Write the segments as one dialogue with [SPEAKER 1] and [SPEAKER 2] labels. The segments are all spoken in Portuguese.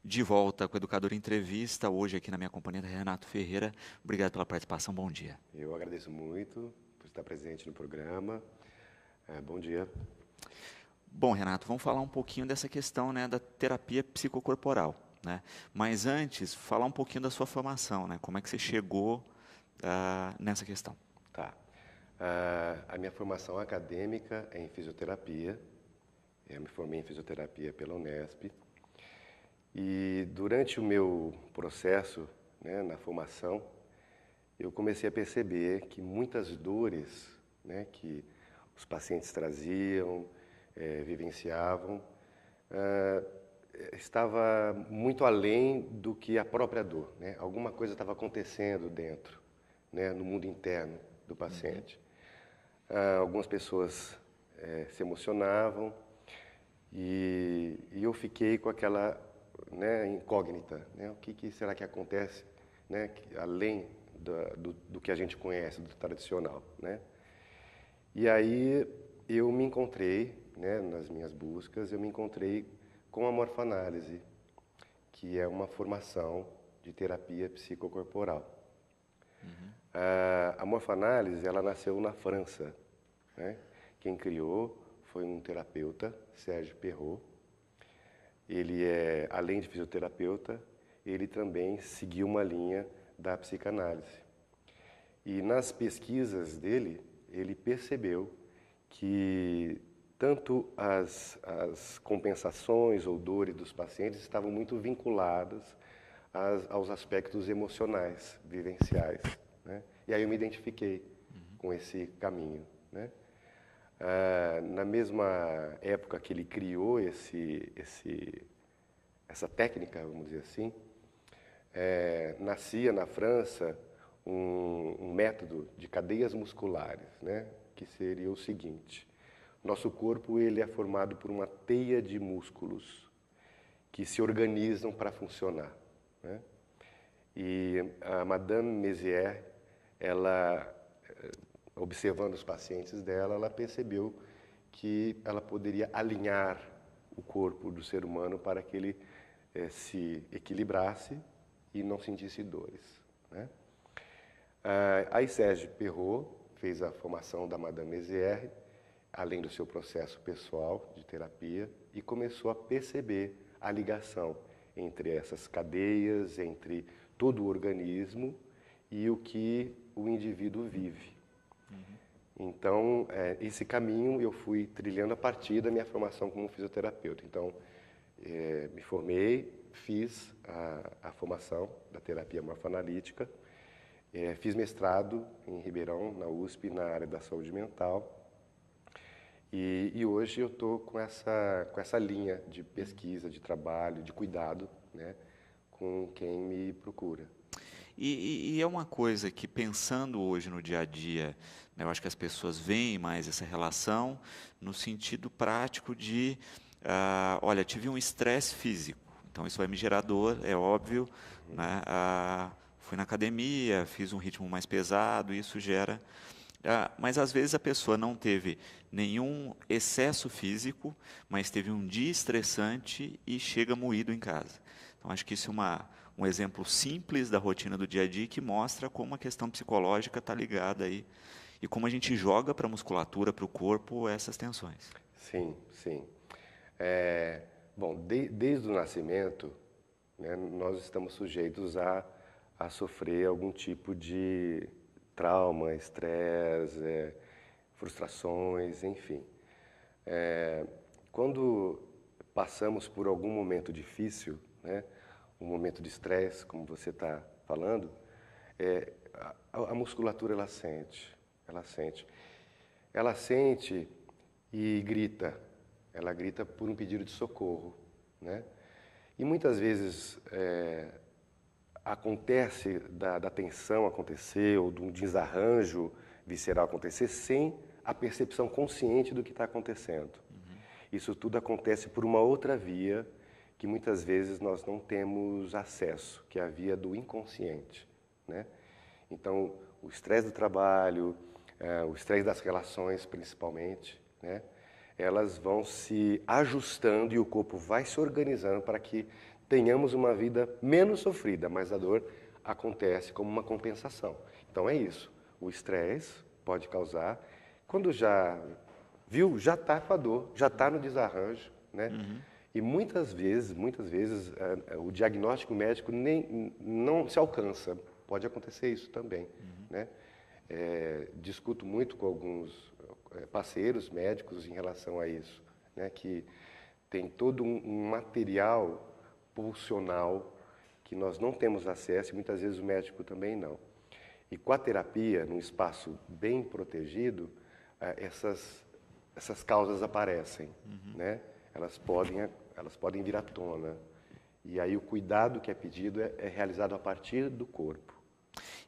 [SPEAKER 1] de volta com o Educador Entrevista, hoje aqui na minha companhia, Renato Ferreira. Obrigado pela participação, bom dia.
[SPEAKER 2] Eu agradeço muito por estar presente no programa. Bom dia.
[SPEAKER 1] Bom, Renato, vamos falar um pouquinho dessa questão, né, da terapia psicocorporal, né? Mas antes, falar um pouquinho da sua formação, né? Como é que você chegou nessa questão?
[SPEAKER 2] Tá. A minha formação acadêmica é em fisioterapia. Eu me formei em fisioterapia pela Unesp. E durante o meu processo, né, na formação, eu comecei a perceber que muitas dores, né, que os pacientes traziam, vivenciavam, estava muito além do que a própria dor, né? Alguma coisa estava acontecendo dentro, né, no mundo interno do paciente. Algumas pessoas se emocionavam e eu fiquei com aquela, né, incógnita, né? O que será que acontece, né, além do que a gente conhece, do tradicional, né? E aí eu me encontrei, né, nas minhas buscas, eu me encontrei com a morfoanálise, que é uma formação de terapia psicocorporal. A morfoanálise, ela nasceu na França, né? Quem criou foi um terapeuta, Serge Perrot. Ele além de fisioterapeuta, ele também seguiu uma linha da psicanálise. E nas pesquisas dele, ele percebeu que tanto as compensações ou dores dos pacientes estavam muito vinculadas aos aspectos emocionais, vivenciais, né? E aí eu me identifiquei com esse caminho, né? Na mesma época que ele criou essa técnica, vamos dizer assim, nascia na França um método de cadeias musculares, né? Que seria o seguinte: nosso corpo ele é formado por uma teia de músculos que se organizam para funcionar, né? E a Madame Mézières, ela, observando os pacientes dela, ela percebeu que ela poderia alinhar o corpo do ser humano para que ele se equilibrasse e não sentisse dores, né? Aí Serge Perrot fez a formação da Madame Mézières, além do seu processo pessoal de terapia, e começou a perceber a ligação entre essas cadeias, entre todo o organismo e o que o indivíduo vive. Então, esse caminho eu fui trilhando a partir da minha formação como fisioterapeuta. Então, me formei, fiz a formação da terapia morfoanalítica, fiz mestrado em Ribeirão, na USP, na área da saúde mental. E hoje eu estou com essa linha de pesquisa, de trabalho, de cuidado, né, com quem me procura.
[SPEAKER 1] E é uma coisa que, pensando hoje no dia a dia, né, eu acho que as pessoas veem mais essa relação no sentido prático de, olha, tive um estresse físico, então isso vai me gerar dor, é óbvio, né? Fui na academia, fiz um ritmo mais pesado, isso gera... mas às vezes a pessoa não teve nenhum excesso físico, mas teve um dia estressante e chega moído em casa. Então acho que isso é um exemplo simples da rotina do dia a dia que mostra como a questão psicológica está ligada aí e como a gente joga para a musculatura, para o corpo, essas tensões.
[SPEAKER 2] Sim, sim. Bom, desde o nascimento, né, nós estamos sujeitos a sofrer algum tipo de trauma, estresse, frustrações, enfim. Quando passamos por algum momento difícil, né, um momento de estresse, como você está falando, a musculatura ela sente, ela sente. Ela sente e grita. Ela grita por um pedido de socorro, né? E muitas vezes acontece da tensão acontecer ou de um desarranjo visceral acontecer sem a percepção consciente do que está acontecendo. Isso tudo acontece por uma outra via que muitas vezes nós não temos acesso, que é a via do inconsciente, né? Então, o estresse do trabalho, o estresse das relações principalmente, né? Elas vão se ajustando e o corpo vai se organizando para que tenhamos uma vida menos sofrida, mas a dor acontece como uma compensação. Então é isso, o estresse pode causar, quando já viu, já está com a dor, já está no desarranjo, né? E muitas vezes, o diagnóstico médico não se alcança. Pode acontecer isso também, né? Discuto muito com alguns parceiros médicos em relação a isso, né? Que tem todo um material pulsional que nós não temos acesso e muitas vezes o médico também não. E com a terapia, num espaço bem protegido, essas causas aparecem, né? Elas podem vir à tona. E aí o cuidado que é pedido é realizado a partir do corpo.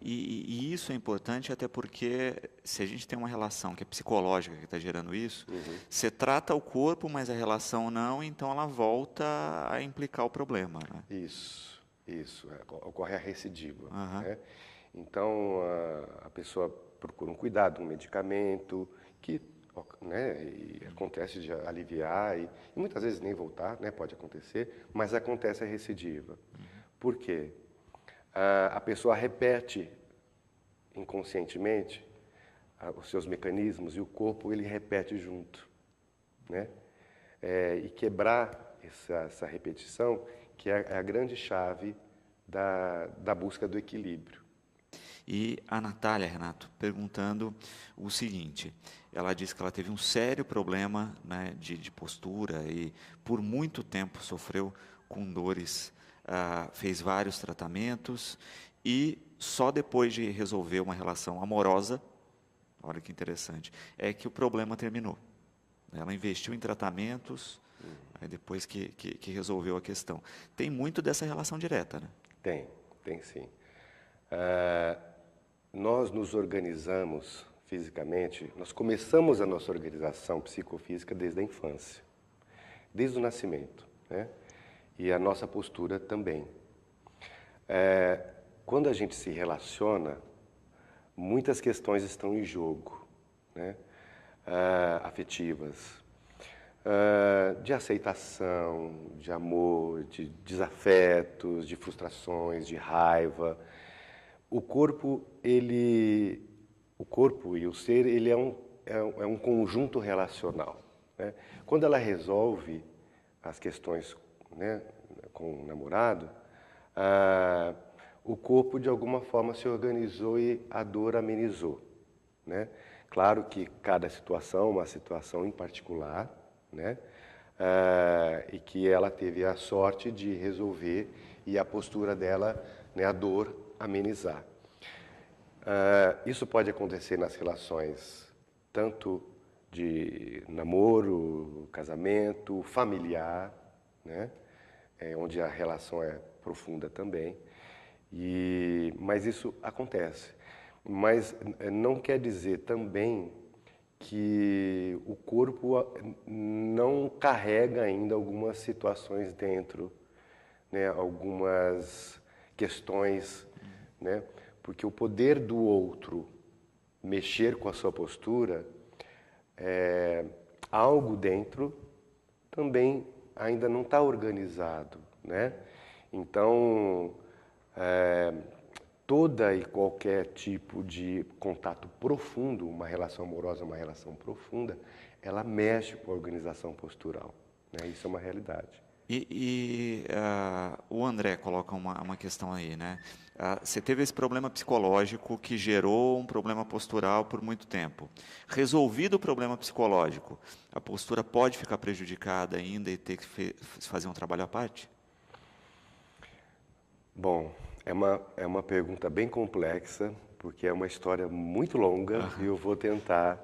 [SPEAKER 1] E isso é importante até porque se a gente tem uma relação que é psicológica que está gerando isso, você trata o corpo, mas a relação não, então ela volta a implicar o problema, né?
[SPEAKER 2] Isso. Ocorre a recidiva, né? Então, a pessoa procura um cuidado, um medicamento, que, né, e acontece de aliviar, e muitas vezes nem voltar, né, pode acontecer, mas acontece a recidiva. Por quê? A pessoa repete inconscientemente os seus mecanismos e o corpo ele repete junto, né? E quebrar essa repetição que é a grande chave da busca do equilíbrio.
[SPEAKER 1] E a Natália, Renato, perguntando o seguinte, ela disse que ela teve um sério problema, né, de postura e por muito tempo sofreu com dores, fez vários tratamentos e só depois de resolver uma relação amorosa, olha que interessante, é que o problema terminou. Ela investiu em tratamentos, aí depois que resolveu a questão. Tem muito dessa relação direta, né?
[SPEAKER 2] Tem sim. Nós nos organizamos fisicamente, nós começamos a nossa organização psicofísica desde a infância, desde o nascimento, né? E a nossa postura também. Quando a gente se relaciona, muitas questões estão em jogo, né? Afetivas, de aceitação, de amor, de desafetos, de frustrações, de raiva. O corpo e o ser, ele é um conjunto relacional, né? Quando ela resolve as questões, né, com o namorado, o corpo de alguma forma se organizou e a dor amenizou, né? Claro que cada situação, uma situação em particular, né? E que ela teve a sorte de resolver e a postura dela, né, a dor amenizar. Isso pode acontecer nas relações tanto de namoro, casamento, familiar, né? Onde a relação é profunda também. Mas isso acontece. Mas não quer dizer também que o corpo não carrega ainda algumas situações dentro, né? Algumas questões, né? Porque o poder do outro mexer com a sua postura, algo dentro também ainda não está organizado, né? Então, toda e qualquer tipo de contato profundo, uma relação amorosa, uma relação profunda, ela mexe com a organização postural, né? Isso é uma realidade.
[SPEAKER 1] O André coloca uma questão aí, né? Você teve esse problema psicológico que gerou um problema postural por muito tempo. Resolvido o problema psicológico, a postura pode ficar prejudicada ainda e ter que fazer um trabalho à parte?
[SPEAKER 2] Bom, é uma pergunta bem complexa, porque é uma história muito longa e eu vou tentar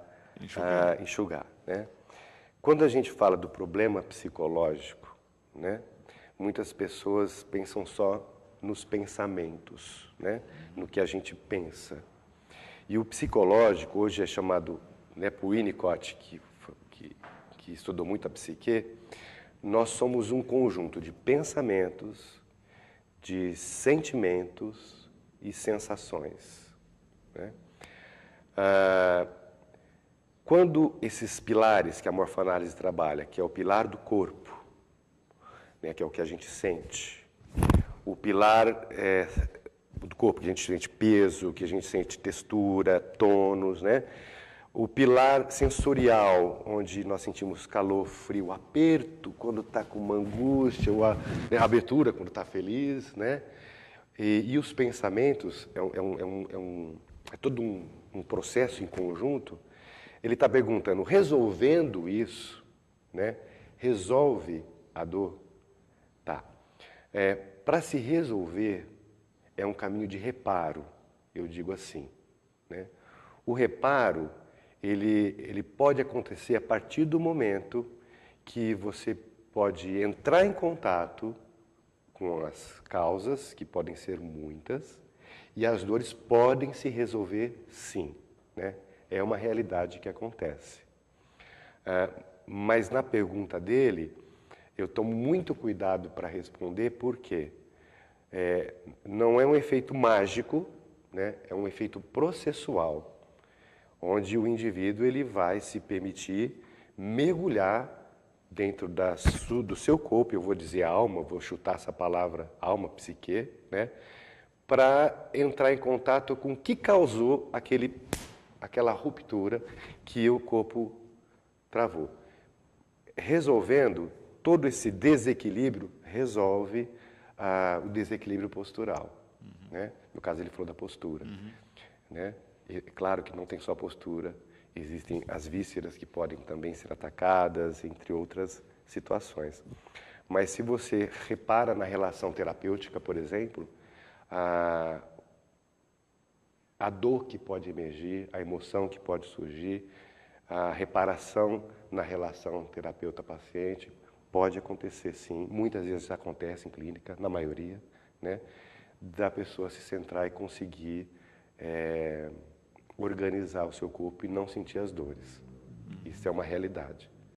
[SPEAKER 2] enxugar, né? Quando a gente fala do problema psicológico, né, muitas pessoas pensam só nos pensamentos, né, no que a gente pensa. E o psicológico hoje é chamado, né, por Winnicott, que estudou muito a psique, nós somos um conjunto de pensamentos, de sentimentos e sensações, né? Quando esses pilares que a morfoanálise trabalha, que é o pilar do corpo, né, que é o que a gente sente, o pilar do corpo, que a gente sente peso, que a gente sente textura, tônus, né? O pilar sensorial, onde nós sentimos calor, frio, aperto quando está com uma angústia, ou a abertura quando está feliz, né? E os pensamentos, é todo um processo em conjunto. Ele está perguntando, resolvendo isso, né? Resolve a dor? Tá. Para se resolver, é um caminho de reparo, eu digo assim, né? O reparo, ele pode acontecer a partir do momento que você pode entrar em contato com as causas, que podem ser muitas, e as dores podem se resolver sim, né? É uma realidade que acontece. Mas na pergunta dele, eu tomo muito cuidado para responder, porque não é um efeito mágico, né? É um efeito processual, onde o indivíduo ele vai se permitir mergulhar dentro do seu corpo, eu vou dizer alma, vou chutar essa palavra alma, psique, né? Para entrar em contato com o que causou aquela ruptura que o corpo travou. Resolvendo todo esse desequilíbrio, resolve o desequilíbrio postural. Né? No caso, ele falou da postura. Né? E, claro que não tem só a postura, existem as vísceras que podem também ser atacadas, entre outras situações. Mas se você repara na relação terapêutica, por exemplo, a dor que pode emergir, a emoção que pode surgir, a reparação na relação terapeuta-paciente pode acontecer sim, muitas vezes acontece em clínica, na maioria, né, da pessoa se centrar e conseguir organizar o seu corpo e não sentir as dores. Isso é uma realidade.